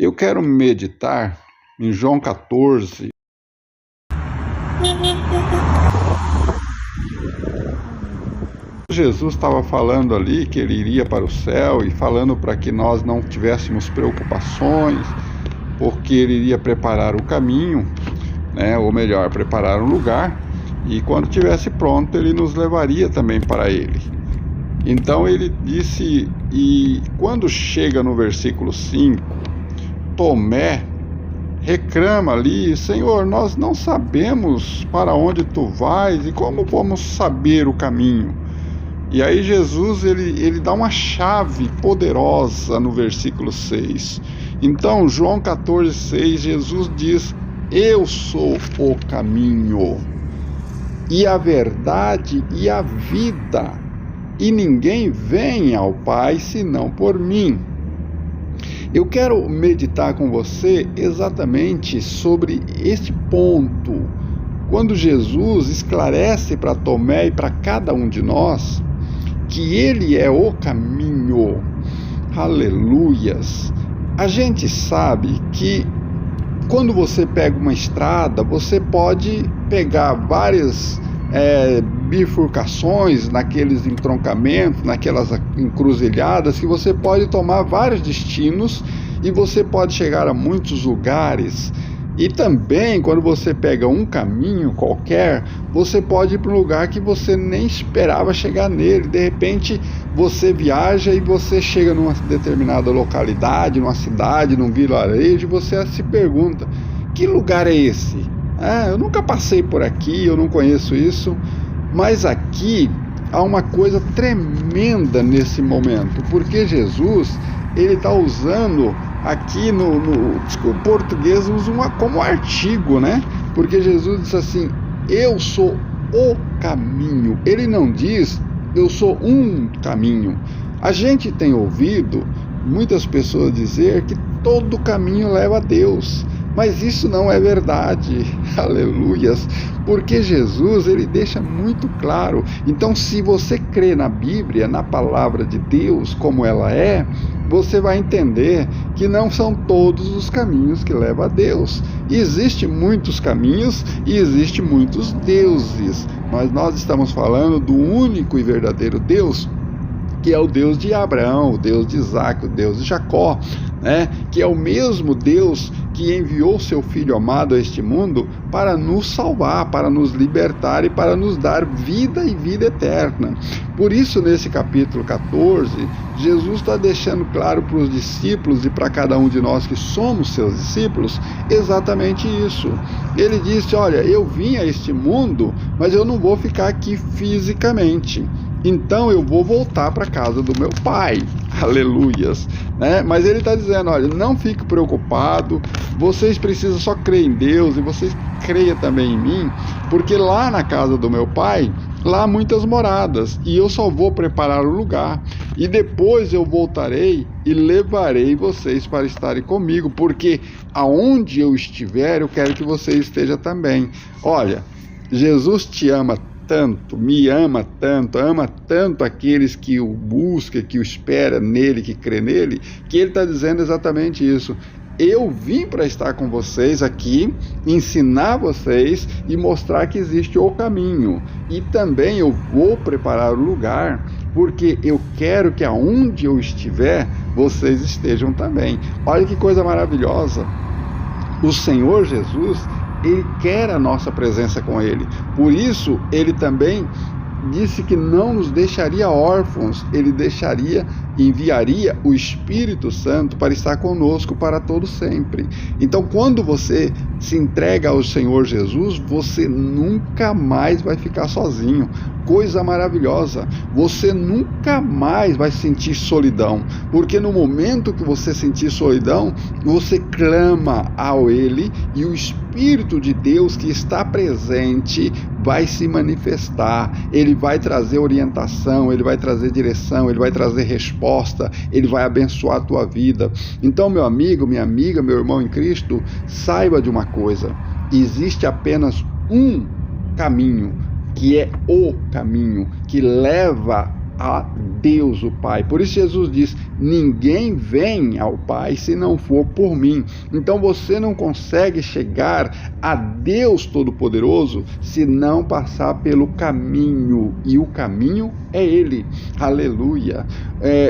Eu quero meditar em João 14. Jesus estava falando ali que ele iria para o céu e falando para que nós não tivéssemos preocupações, porque ele iria preparar o caminho, ou melhor, preparar um lugar, e quando estivesse pronto ele nos levaria também para ele. Então ele disse, e quando chega no versículo 5, Tomé reclama ali: Senhor, nós não sabemos para onde tu vais e como vamos saber o caminho. E aí Jesus ele dá uma chave poderosa no versículo 6. Então, João 14,6, Jesus diz: eu sou o caminho e a verdade e a vida, e ninguém vem ao Pai senão por mim. Eu quero meditar com você exatamente sobre este ponto. Quando Jesus esclarece para Tomé e para cada um de nós que ele é o caminho. Aleluias! A gente sabe que quando você pega uma estrada, você pode pegar várias bifurcações naqueles entroncamentos, naquelas encruzilhadas, que você pode tomar vários destinos e você pode chegar a muitos lugares. E também, quando você pega um caminho qualquer, você pode ir para um lugar que você nem esperava chegar nele. De repente, você viaja e você chega numa determinada localidade, numa cidade, num vilarejo, e você se pergunta: que lugar é esse? Eu nunca passei por aqui, eu não conheço isso. Mas aqui há uma coisa tremenda nesse momento, porque Jesus ele está usando aqui no português usa como artigo, Porque Jesus disse assim: eu sou o caminho. Ele não diz eu sou um caminho. A gente tem ouvido muitas pessoas dizer que todo caminho leva a Deus, mas isso não é verdade. Aleluias! Porque Jesus ele deixa muito claro. Então, se você crê na Bíblia, na palavra de Deus como ela é, você vai entender que não são todos os caminhos que levam a Deus. Existem muitos caminhos e existem muitos deuses, mas nós estamos falando do único e verdadeiro Deus, que é o Deus de Abraão, o Deus de Isaac, o Deus de Jacó, que é o mesmo Deus que enviou seu Filho amado a este mundo para nos salvar, para nos libertar e para nos dar vida e vida eterna. Por isso, nesse capítulo 14, Jesus está deixando claro para os discípulos e para cada um de nós que somos seus discípulos, exatamente isso. Ele disse: olha, eu vim a este mundo, mas eu não vou ficar aqui fisicamente. Então eu vou voltar para a casa do meu pai. Aleluias! Mas ele está dizendo: olha, não fique preocupado, vocês precisam só crer em Deus e vocês creiam também em mim, porque lá na casa do meu pai, lá há muitas moradas, e eu só vou preparar o lugar, e depois eu voltarei e levarei vocês para estarem comigo, porque aonde eu estiver, eu quero que você esteja também. Olha, Jesus te ama tanto, me ama tanto aqueles que o buscam, que o esperam nele, que crê nele, que ele está dizendo exatamente isso. Eu vim para estar com vocês aqui, ensinar vocês e mostrar que existe o caminho. E também eu vou preparar o lugar, porque eu quero que aonde eu estiver, vocês estejam também. Olha que coisa maravilhosa. O Senhor Jesus, ele quer a nossa presença com ele. Por isso, ele também disse que não nos deixaria órfãos, ele enviaria o Espírito Santo para estar conosco para todo sempre. Então, quando você se entrega ao Senhor Jesus, você nunca mais vai ficar sozinho. Coisa maravilhosa, você nunca mais vai sentir solidão, porque no momento que você sentir solidão, você clama ao Ele e o Espírito de Deus que está presente vai se manifestar. Ele vai trazer orientação, ele vai trazer direção, ele vai trazer resposta, ele vai abençoar a tua vida. Então, meu amigo, minha amiga, meu irmão em Cristo, saiba de uma coisa: existe apenas um caminho, que é o caminho que leva a Deus o Pai. Por isso Jesus diz: ninguém vem ao Pai se não for por mim. Então você não consegue chegar a Deus Todo-Poderoso se não passar pelo caminho, e o caminho é Ele. Aleluia.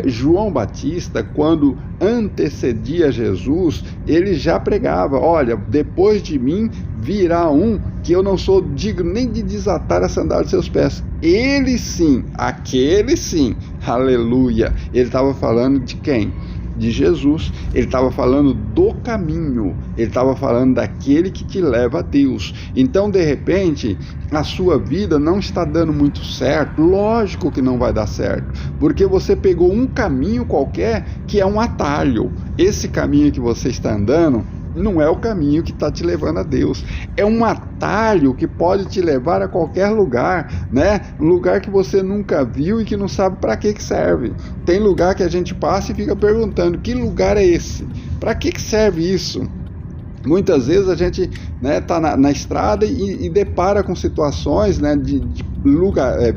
João Batista, quando antecedia Jesus, ele já pregava: olha, depois de mim virá um que eu não sou digno nem de desatar a sandália de seus pés. Ele sim, aquele sim, aleluia. Ele estava falando de quem? De Jesus. Ele estava falando do caminho, ele estava falando daquele que te leva a Deus. Então, de repente, a sua vida não está dando muito certo. Lógico que não vai dar certo, porque você pegou um caminho qualquer que é um atalho. Esse caminho que você está andando não é o caminho que está te levando a Deus. É um atalho que pode te levar a qualquer lugar, né? Um lugar que você nunca viu e que não sabe para que serve. Tem lugar que a gente passa e fica perguntando: que lugar é esse? Para que serve isso? Muitas vezes a gente tá na estrada e depara com situações, né, de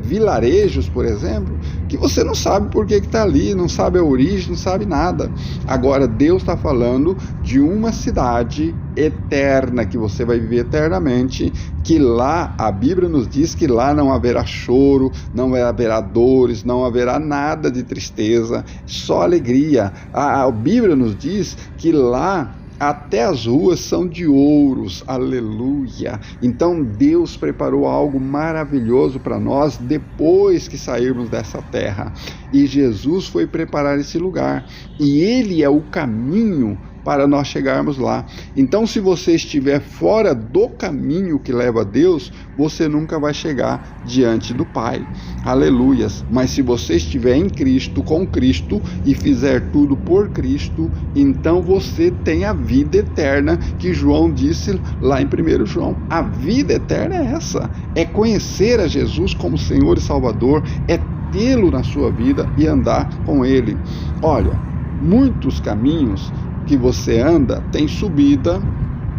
vilarejos, por exemplo, que você não sabe por que está ali, não sabe a origem, não sabe nada. Agora, Deus está falando de uma cidade eterna, que você vai viver eternamente, que lá, a Bíblia nos diz que lá não haverá choro, não haverá dores, não haverá nada de tristeza, só alegria. A Bíblia nos diz que lá até as ruas são de ouros, aleluia. Então Deus preparou algo maravilhoso para nós depois que sairmos dessa terra. E Jesus foi preparar esse lugar. E Ele é o caminho para nós chegarmos lá. Então, se você estiver fora do caminho que leva a Deus, você nunca vai chegar diante do Pai. Aleluias. Mas se você estiver em Cristo, com Cristo, e fizer tudo por Cristo, então você tem a vida eterna que João disse lá em 1 João. A vida eterna é essa. É conhecer a Jesus como Senhor e Salvador, é tê-lo na sua vida e andar com Ele. Olha, muitos caminhos que você anda tem subida,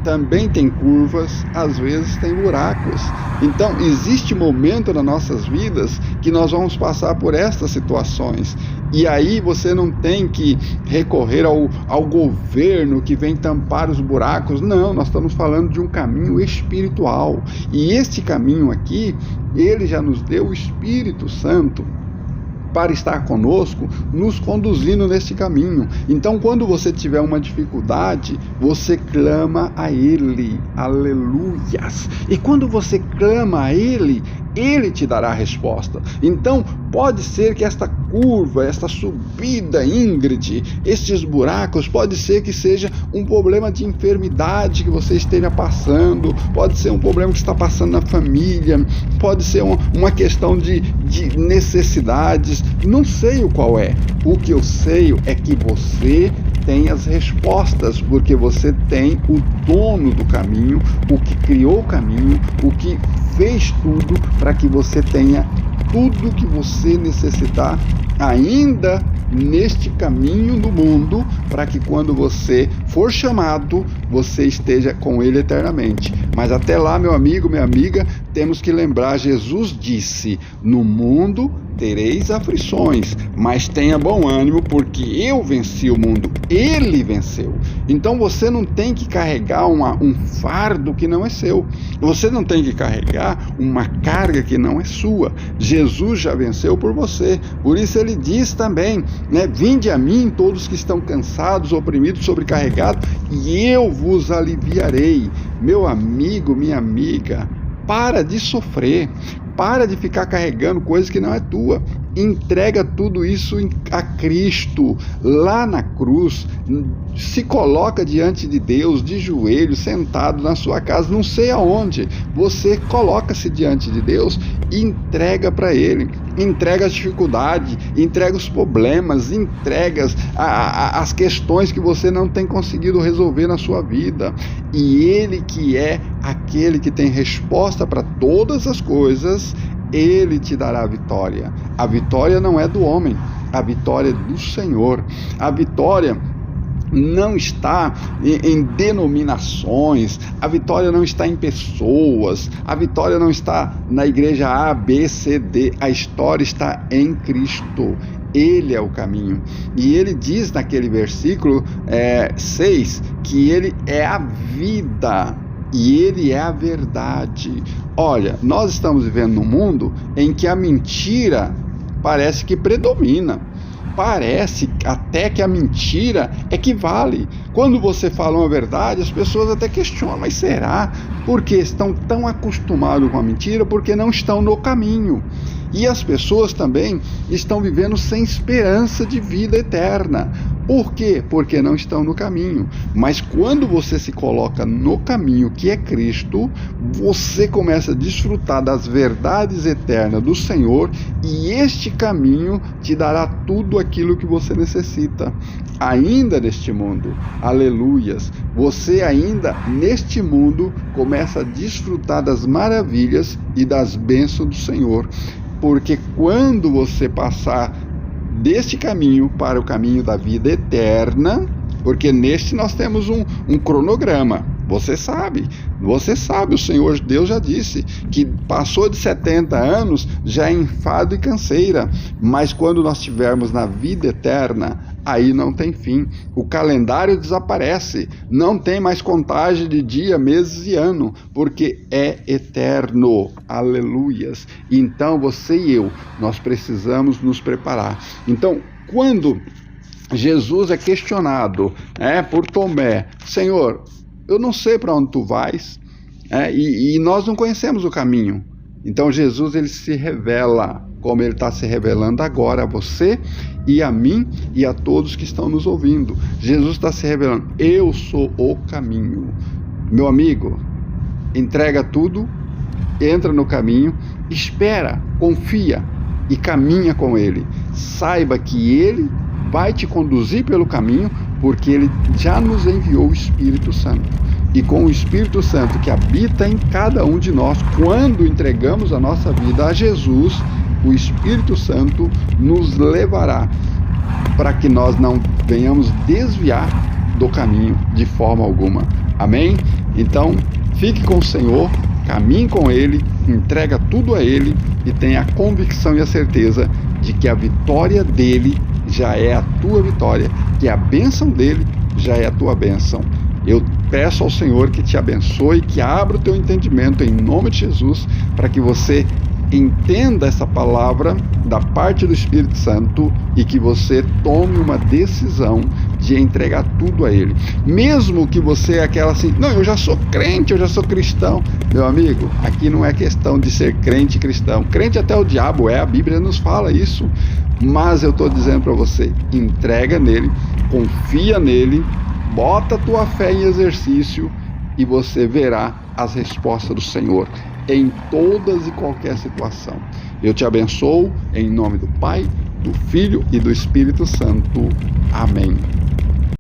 também tem curvas, às vezes tem buracos. Então existe momento nas nossas vidas que nós vamos passar por estas situações, e aí você não tem que recorrer ao governo que vem tampar os buracos. Não, nós estamos falando de um caminho espiritual, e este caminho aqui, Ele já nos deu o Espírito Santo para estar conosco, nos conduzindo nesse caminho. Então, quando você tiver uma dificuldade, você clama a Ele, aleluias. E quando você clama a Ele, Ele te dará a resposta. Então, pode ser que esta curva, esta subida íngreme, estes buracos, pode ser que seja um problema de enfermidade que você esteja passando, pode ser um problema que está passando na família, pode ser uma questão de necessidades, não sei o qual é. O que eu sei é que você tem as respostas, porque você tem o dono do caminho, o que criou o caminho, o que fez tudo para que você tenha tudo que você necessitar ainda neste caminho do mundo, para que quando você for chamado, você esteja com Ele eternamente. Mas até lá, meu amigo, minha amiga, temos que lembrar, Jesus disse: no mundo tereis aflições, mas tenha bom ânimo, porque eu venci o mundo. Ele venceu. Então você não tem que carregar um fardo que não é seu. Você não tem que carregar uma carga que não é sua. Jesus já venceu por você. Por isso Ele diz também, né? Vinde a mim todos que estão cansados, oprimidos, sobrecarregados, e eu vos aliviarei. Meu amigo, minha amiga, para de sofrer. Para de ficar carregando coisas que não é tua. Entrega tudo isso a Cristo, lá na cruz. Se coloca diante de Deus, de joelhos, sentado na sua casa, não sei aonde. Você coloca-se diante de Deus e entrega para Ele. Entrega as dificuldades, entrega os problemas, entrega as questões que você não tem conseguido resolver na sua vida. E Ele, que é aquele que tem resposta para todas as coisas, Ele te dará a vitória. A vitória não é do homem, a vitória é do Senhor. A vitória não está em denominações, a vitória não está em pessoas, a vitória não está na igreja A, B, C, D, a história está em Cristo. Ele é o caminho. E ele diz naquele versículo 6 que ele é a vida e ele é a verdade. Olha, nós estamos vivendo num mundo em que a mentira parece que predomina. Parece até que a mentira é que vale. Quando você fala uma verdade, as pessoas até questionam, mas será? Porque estão tão acostumados com a mentira, porque não estão no caminho. E as pessoas também estão vivendo sem esperança de vida eterna. Por quê? Porque não estão no caminho. Mas quando você se coloca no caminho que é Cristo, você começa a desfrutar das verdades eternas do Senhor, e este caminho te dará tudo aquilo que você necessita. Ainda neste mundo, aleluias, você ainda neste mundo começa a desfrutar das maravilhas e das bênçãos do Senhor. Porque quando você passar deste caminho para o caminho da vida eterna, porque neste nós temos um cronograma, você sabe, o Senhor Deus já disse que passou de 70 anos já é enfado e canseira, mas quando nós estivermos na vida eterna, aí não tem fim, o calendário desaparece, não tem mais contagem de dia, meses e ano, porque é eterno, aleluias. Então você e eu, nós precisamos nos preparar. Então, quando Jesus é questionado por Tomé, Senhor, eu não sei para onde tu vais, e nós não conhecemos o caminho. Então Jesus, ele se revela, como ele está se revelando agora a você e a mim e a todos que estão nos ouvindo. Jesus está se revelando, eu sou o caminho. Meu amigo, entrega tudo, entra no caminho, espera, confia e caminha com ele. Saiba que ele vai te conduzir pelo caminho, porque ele já nos enviou o Espírito Santo. E com o Espírito Santo que habita em cada um de nós, quando entregamos a nossa vida a Jesus, o Espírito Santo nos levará para que nós não venhamos desviar do caminho de forma alguma. Amém? Então, fique com o Senhor, caminhe com Ele, entrega tudo a Ele e tenha a convicção e a certeza de que a vitória dEle já é a tua vitória, que a bênção dEle já é a tua bênção. Eu peço ao Senhor que te abençoe, que abra o teu entendimento em nome de Jesus, para que você entenda essa palavra da parte do Espírito Santo e que você tome uma decisão de entregar tudo a Ele. Mesmo que você é aquela assim, não, eu já sou crente, eu já sou cristão. Meu amigo, aqui não é questão de ser crente e cristão. Crente até o diabo é, a Bíblia nos fala isso. Mas eu estou dizendo para você, entrega nele, confia nele, bota a tua fé em exercício e você verá as respostas do Senhor em todas e qualquer situação. Eu te abençoo em nome do Pai, do Filho e do Espírito Santo. Amém.